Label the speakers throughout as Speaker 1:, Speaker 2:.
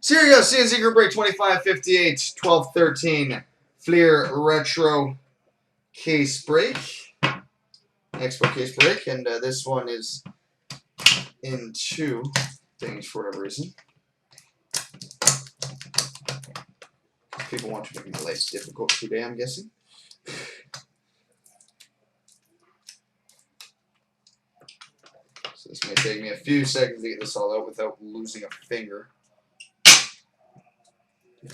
Speaker 1: So here you go, CNC Group Break 2558, 1213 Fleer Retro Case Break. Expo Case Break, and this one is in two things for whatever reason. People want to make my life difficult today, I'm guessing. So this may take me a few seconds to get this all out without losing a finger. Yeah.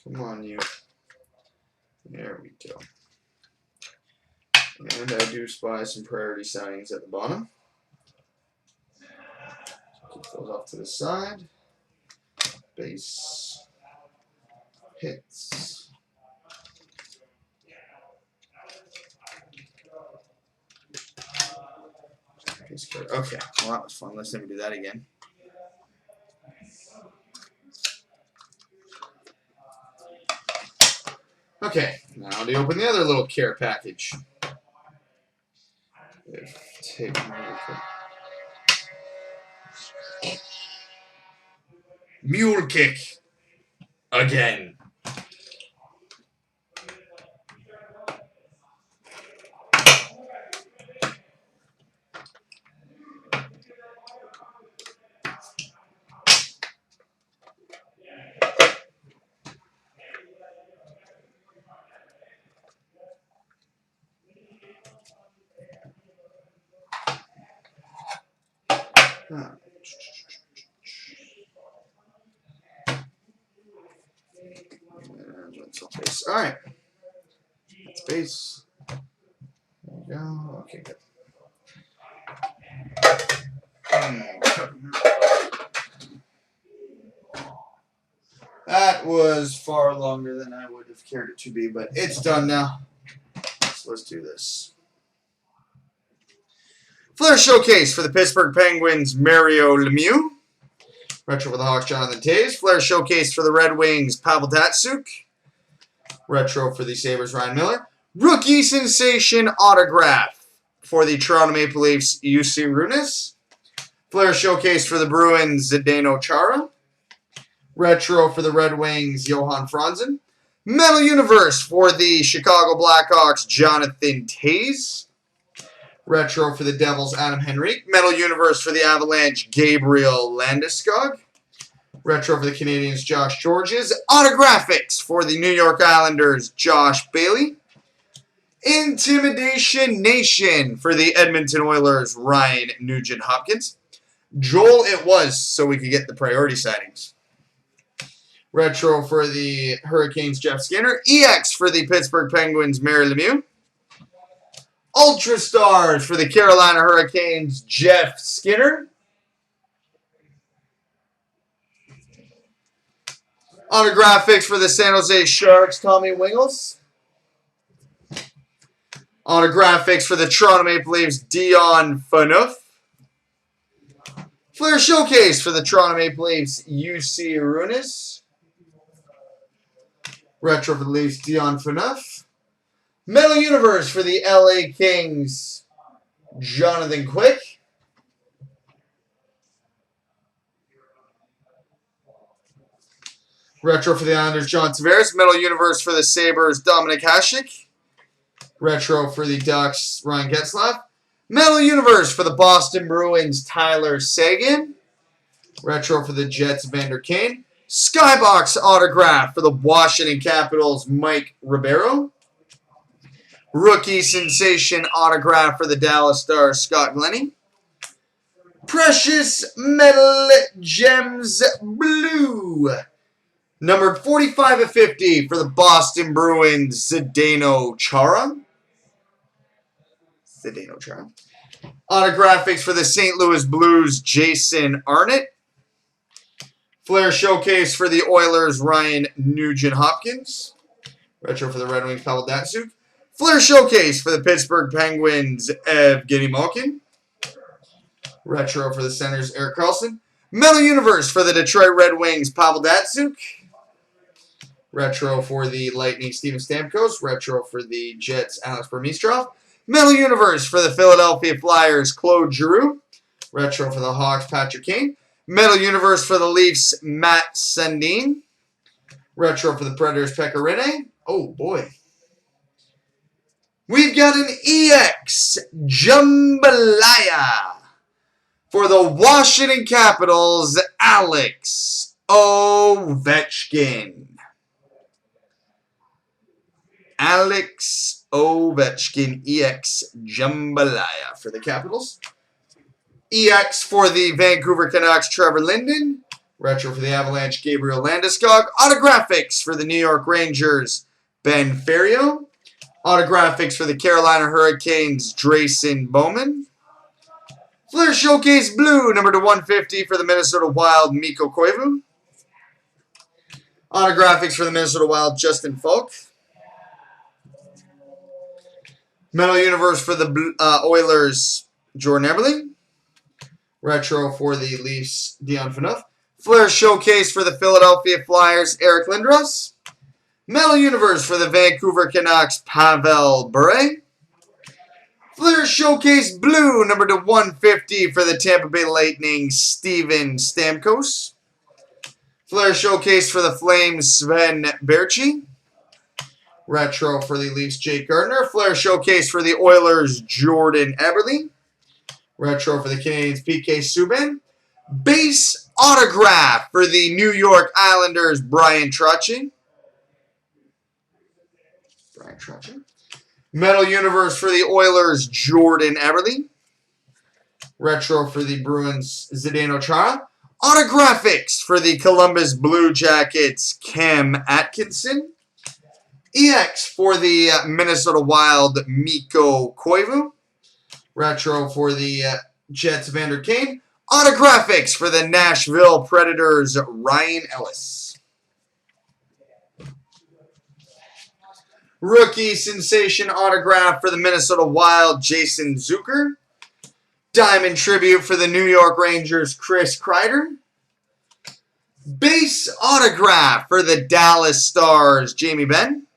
Speaker 1: Come on, you. There we go. And I do spy some priority signings at the bottom. Keep those off to the side. Base hits. Base card. Okay, well that was fun. Let's never do that again. Okay, now to open the other little care package. Take Mule Kick again. All right, that's base. There we go. Okay, good. That was far longer than I would have cared it to be, but it's done now. So let's do this. Flair Showcase for the Pittsburgh Penguins, Mario Lemieux. Retro for the Hawks, Jonathan Toews. Flair Showcase for the Red Wings, Pavel Datsyuk. Retro for the Sabres, Ryan Miller. Rookie Sensation Autograph for the Toronto Maple Leafs, UC Runas. Flair Showcase for the Bruins, CloutsnChara. Retro for the Red Wings, Johan Franzen. Metal Universe for the Chicago Blackhawks, Jonathan Toews. Retro for the Devils, Adam Henrique. Metal Universe for the Avalanche, Gabriel Landeskog. Retro for the Canadiens, Josh Georges. Autographics for the New York Islanders, Josh Bailey. Intimidation Nation for the Edmonton Oilers, Ryan Nugent-Hopkins. Joel it was, so we could get the priority signings. Retro for the Hurricanes, Jeff Skinner. EX for the Pittsburgh Penguins, Mario Lemieux. Ultra Stars for the Carolina Hurricanes, Jeff Skinner. Autographics for the San Jose Sharks, Tommy Wingels. Autographics for the Toronto Maple Leafs, Dion Phaneuf. Flair Showcase for the Toronto Maple Leafs, UC Runas. Retro for the Leafs, Dion Phaneuf. Metal Universe for the LA Kings, Jonathan Quick. Retro for the Islanders, John Tavares. Metal Universe for the Sabres, Dominic Hasek. Retro for the Ducks, Ryan Getzlaf. Metal Universe for the Boston Bruins, Tyler Seguin. Retro for the Jets, Vander Kane. Skybox Autograph for the Washington Capitals, Mike Ribeiro. Rookie Sensation Autograph for the Dallas Stars, Scott Glennie. Precious Metal Gems Blue. Numbered 45/50 for the Boston Bruins, CloutsnChara. Autographics for the St. Louis Blues, Jason Arnott. Flair Showcase for the Oilers, Ryan Nugent-Hopkins. Retro for the Red Wings, Pavel Datsyuk. Flair Showcase for the Pittsburgh Penguins, Evgeny Malkin. Retro for the Senators, Erik Karlsson. Metal Universe for the Detroit Red Wings, Pavel Datsyuk. Retro for the Lightning, Steven Stamkos. Retro for the Jets, Alex Burmistrov. Metal Universe for the Philadelphia Flyers, Claude Giroux. Retro for the Hawks, Patrick Kane. Metal Universe for the Leafs, Matt Sundin. Retro for the Predators, Pekka Rinne. Oh, boy. We've got an EX Jambalaya for the Washington Capitals, Alex Ovechkin. Alex Ovechkin, EX Jambalaya for the Capitals. EX for the Vancouver Canucks, Trevor Linden. Retro for the Avalanche, Gabriel Landeskog. Autographics for the New York Rangers, Ben Ferriero. Autographics for the Carolina Hurricanes, Drayson Bowman. Flair Showcase Blue, number to 150 for the Minnesota Wild, Mikko Koivu. Autographics for the Minnesota Wild, Justin Falk. Metal Universe for the Oilers, Jordan Eberle. Retro for the Leafs, Dion Phaneuf. Flair Showcase for the Philadelphia Flyers, Eric Lindros. Metal Universe for the Vancouver Canucks, Pavel Bure. Flair Showcase Blue, number to 150 for the Tampa Bay Lightning, Steven Stamkos. Flair Showcase for the Flames, Sven Berchi. Retro for the Leafs, Jake Gardiner. Flair Showcase for the Oilers, Jordan Eberle. Retro for the Canadiens, PK Subban. Base autograph for the New York Islanders, Brian Trottier. Metal Universe for the Oilers, Jordan Eberle. Retro for the Bruins, Zdeno Chara. Autographics for the Columbus Blue Jackets, Cam Atkinson. EX for the Minnesota Wild, Mikko Koivu. Retro for the Jets, Vander Kane. Autographics for the Nashville Predators, Ryan Ellis. Rookie Sensation autograph for the Minnesota Wild, Jason Zucker. Diamond Tribute for the New York Rangers, Chris Kreider. Base autograph for the Dallas Stars, Jamie Benn.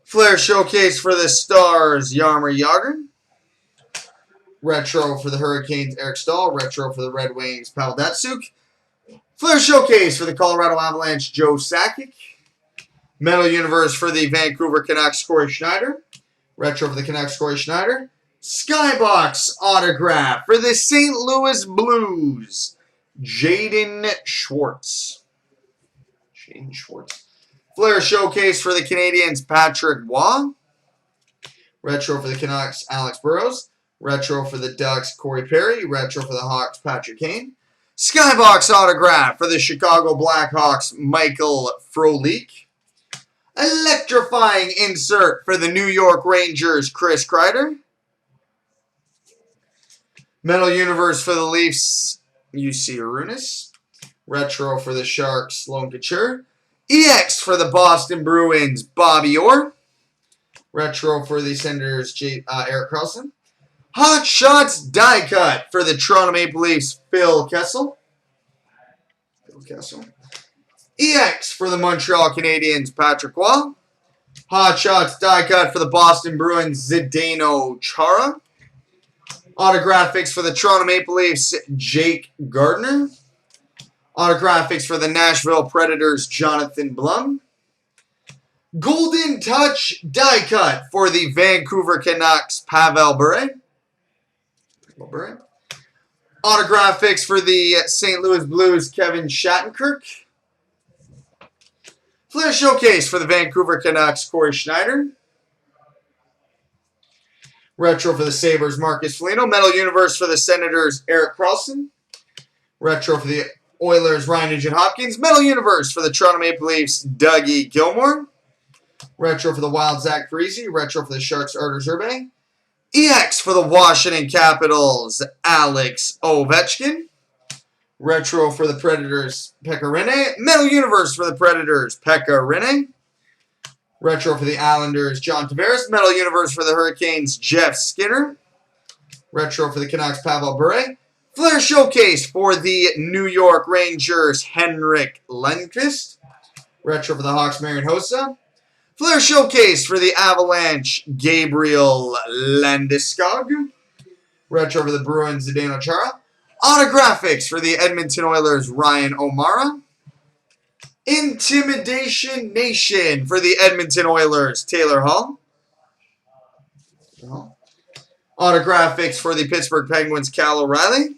Speaker 1: Flair Showcase for the Stars, Jaromir Jagr. Retro for the Hurricanes, Eric Staal. Retro for the Red Wings, Pavel Datsyuk. Flair Showcase for the Colorado Avalanche, Joe Sakic. Metal Universe for the Vancouver Canucks, Corey Schneider. Retro for the Canucks, Corey Schneider. Skybox autograph for the St. Louis Blues, Jaden Schwartz. Flair Showcase for the Canadiens, Patrick Waugh. Retro for the Canucks, Alex Burrows. Retro for the Ducks, Corey Perry. Retro for the Hawks, Patrick Kane. Skybox autograph for the Chicago Blackhawks, Michael Frolik. Electrifying insert for the New York Rangers, Chris Kreider. Metal Universe for the Leafs, UC Arunas. Retro for the Sharks, Sloan Couture. EX for the Boston Bruins, Bobby Orr. Retro for the Senators, Erik Karlsson. Hot Shots die cut for the Toronto Maple Leafs, Phil Kessel. EX for the Montreal Canadiens, Patrick Waugh. Hot Shots die cut for the Boston Bruins, Zdeno Chara. Autographics for the Toronto Maple Leafs, Jake Gardiner. Autographics for the Nashville Predators, Jonathan Blum. Golden Touch die cut for the Vancouver Canucks, Pavel Bure. Autographics for the St. Louis Blues, Kevin Shattenkirk. Flair Showcase for the Vancouver Canucks, Corey Schneider. Retro for the Sabres, Marcus Foligno. Metal Universe for the Senators, Erik Karlsson. Retro for the Oilers, Ryan Nugent-Hopkins. Metal Universe for the Toronto Maple Leafs, Dougie Gilmour. Retro for the Wild, Zach Parise. Retro for the Sharks, Artur Zerbe. EX for the Washington Capitals, Alex Ovechkin. Retro for the Predators, Pekka Rinne. Metal Universe for the Predators, Pekka Rinne. Retro for the Islanders, John Tavares. Metal Universe for the Hurricanes, Jeff Skinner. Retro for the Canucks, Pavel Bure. Flair Showcase for the New York Rangers, Henrik Lundqvist. Retro for the Hawks, Marian Hossa. Flair Showcase for the Avalanche, Gabriel Landeskog. Retro for the Bruins, CloutsnChara. Autographics for the Edmonton Oilers, Ryan O'Mara. Intimidation Nation for the Edmonton Oilers, Taylor Hall. Autographics for the Pittsburgh Penguins, Cal O'Reilly.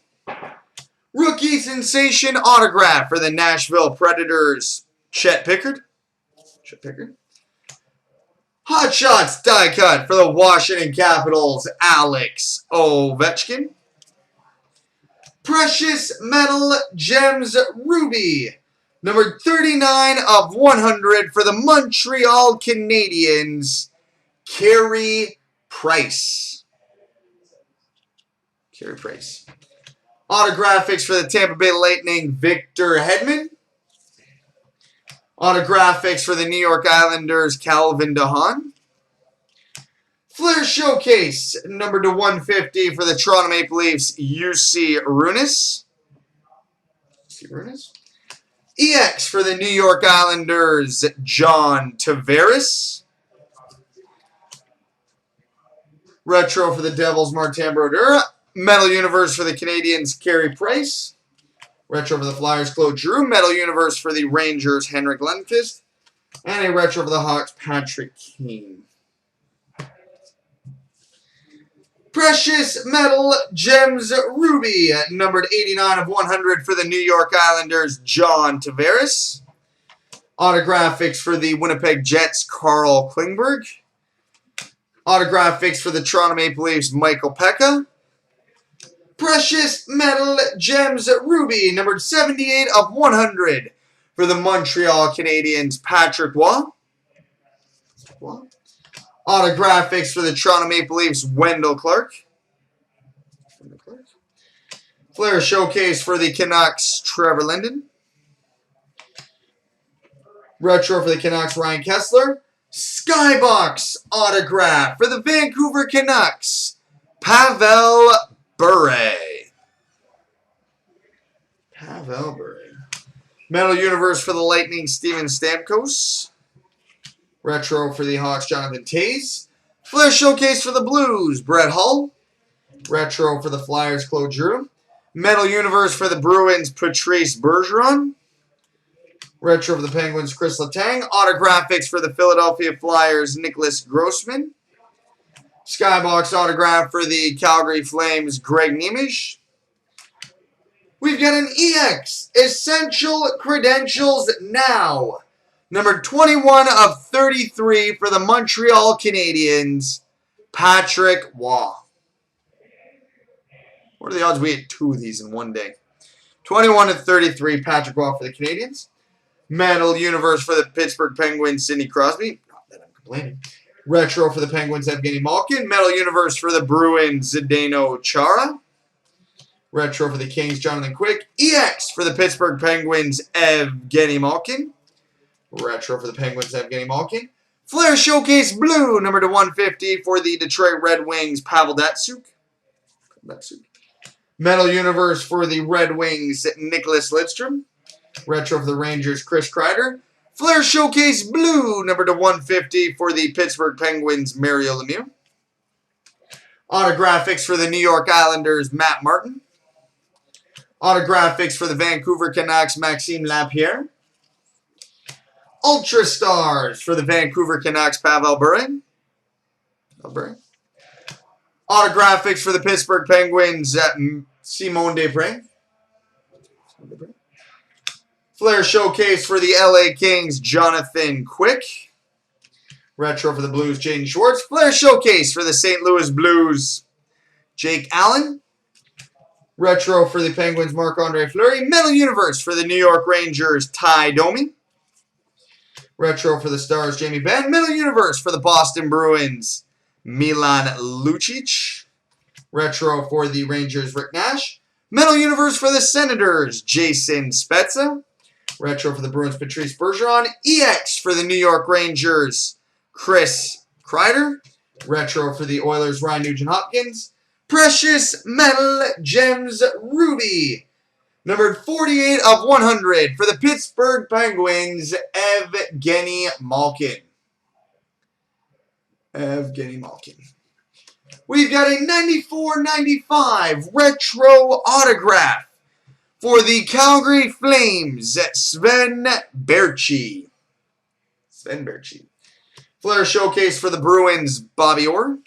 Speaker 1: Rookie Sensation Autograph for the Nashville Predators, Chet Pickard. Hot Shots Die Cut for the Washington Capitals, Alex Ovechkin. Precious Metal Gems Ruby, number 39 of 100 for the Montreal Canadiens, Carey Price. Autographics for the Tampa Bay Lightning, Victor Hedman. Autographics for the New York Islanders, Calvin DeHaan. Flair Showcase, number to 150 for the Toronto Maple Leafs, UC Runas. EX for the New York Islanders, John Tavares. Retro for the Devils, Martin Brodeur. Metal Universe for the Canadiens, Carey Price. Retro for the Flyers, Claude Giroux. Metal Universe for the Rangers, Henrik Lundqvist. And a retro for the Hawks, Patrick Kane. Precious Metal Gems Ruby, numbered 89 of 100 for the New York Islanders, John Tavares. Autographics for the Winnipeg Jets, Carl Klingberg. Autographics for the Toronto Maple Leafs, Michael Pekka. Precious Metal Gems Ruby, numbered 78 of 100 for the Montreal Canadiens, Patrick Waugh. Autographics for the Toronto Maple Leafs, Wendell Clark. Flair Showcase for the Canucks, Trevor Linden. Retro for the Canucks, Ryan Kessler. Skybox Autograph for the Vancouver Canucks, Pavel Bure. Metal Universe for the Lightning, Steven Stamkos. Retro for the Hawks, Jonathan Toews. Flair Showcase for the Blues, Brett Hull. Retro for the Flyers, Claude Giroux. Metal Universe for the Bruins, Patrice Bergeron. Retro for the Penguins, Chris Letang. Autographics for the Philadelphia Flyers, Nicholas Grossman. Skybox Autograph for the Calgary Flames, Greg Nemish. We've got an EX, Essential Credentials Now. Number 21 of 33 for the Montreal Canadiens, Patrick Waugh. What are the odds we hit 2 of these in one day? 21 of 33, Patrick Waugh for the Canadiens. Metal Universe for the Pittsburgh Penguins, Sidney Crosby. Not that I'm complaining. Retro for the Penguins, Evgeny Malkin. Metal Universe for the Bruins, Zdeno Chara. Retro for the Kings, Jonathan Quick. EX for the Pittsburgh Penguins, Evgeny Malkin. Retro for the Penguins, Evgeny Malkin. Flair Showcase Blue, number to 150 for the Detroit Red Wings, Pavel Datsyuk. Metal Universe for the Red Wings, Nicholas Lidstrom. Retro for the Rangers, Chris Kreider. Flair Showcase Blue, number to 150 for the Pittsburgh Penguins, Mario Lemieux. Autographics for the New York Islanders, Matt Martin. Autographics for the Vancouver Canucks, Maxime Lapierre. Ultra Stars for the Vancouver Canucks, Pavel Bure. Autographics for the Pittsburgh Penguins, Simone Desprez. Flair Showcase for the LA Kings, Jonathan Quick. Retro for the Blues, Jaden Schwartz. Flair Showcase for the St. Louis Blues, Jake Allen. Retro for the Penguins, Marc-Andre Fleury. Metal Universe for the New York Rangers, Ty Domi. Retro for the Stars, Jamie Benn. Metal Universe for the Boston Bruins, Milan Lucic. Retro for the Rangers, Rick Nash. Metal Universe for the Senators, Jason Spezza. Retro for the Bruins, Patrice Bergeron. EX for the New York Rangers, Chris Kreider. Retro for the Oilers, Ryan Nugent-Hopkins. Precious Metal Gems Ruby. Numbered 48 of 100 for the Pittsburgh Penguins, Evgeny Malkin. We've got a 94/95 retro autograph for the Calgary Flames, Sven Berchi. Flair Showcase for the Bruins, Bobby Orr.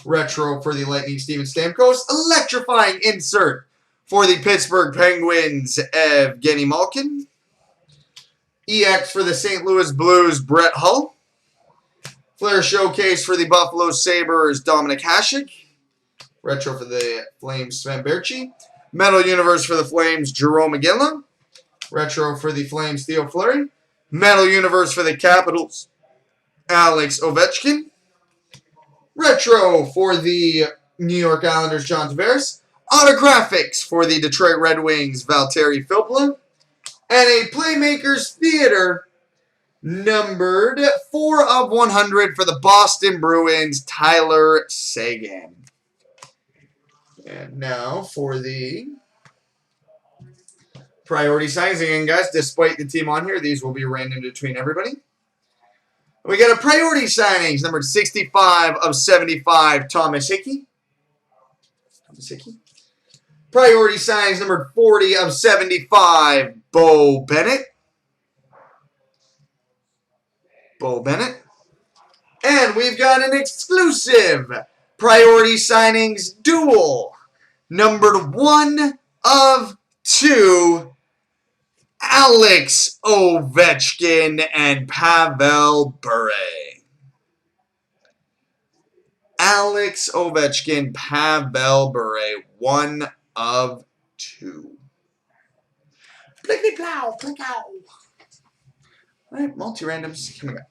Speaker 1: Retro for the Lightning, Steven Stamkos. Electrifying insert for the Pittsburgh Penguins, Evgeny Malkin. EX for the St. Louis Blues, Brett Hull. Flair Showcase for the Buffalo Sabres, Dominic Hasek. Retro for the Flames, Sven Berchi. Metal Universe for the Flames, Jerome McGinley. Retro for the Flames, Theo Fleury. Metal Universe for the Capitals, Alex Ovechkin. Retro for the New York Islanders, John Tavares. Autographics for the Detroit Red Wings, Valtteri Filppula. And a Playmakers Theater numbered 4 of 100 for the Boston Bruins, Tyler Seguin. And now for the priority signings. Again, guys, despite the team on here, these will be random between everybody. We got a priority signings, numbered 65 of 75, Thomas Hickey. Priority signings, numbered 40 of 75, Bo Bennett. And we've got an exclusive priority signings duel, numbered 1 of 2, Alex Ovechkin and Pavel Bure. Alex Ovechkin, Pavel Bure, 1 of 2. Blickety plow, click out. All right, multi-randoms coming up.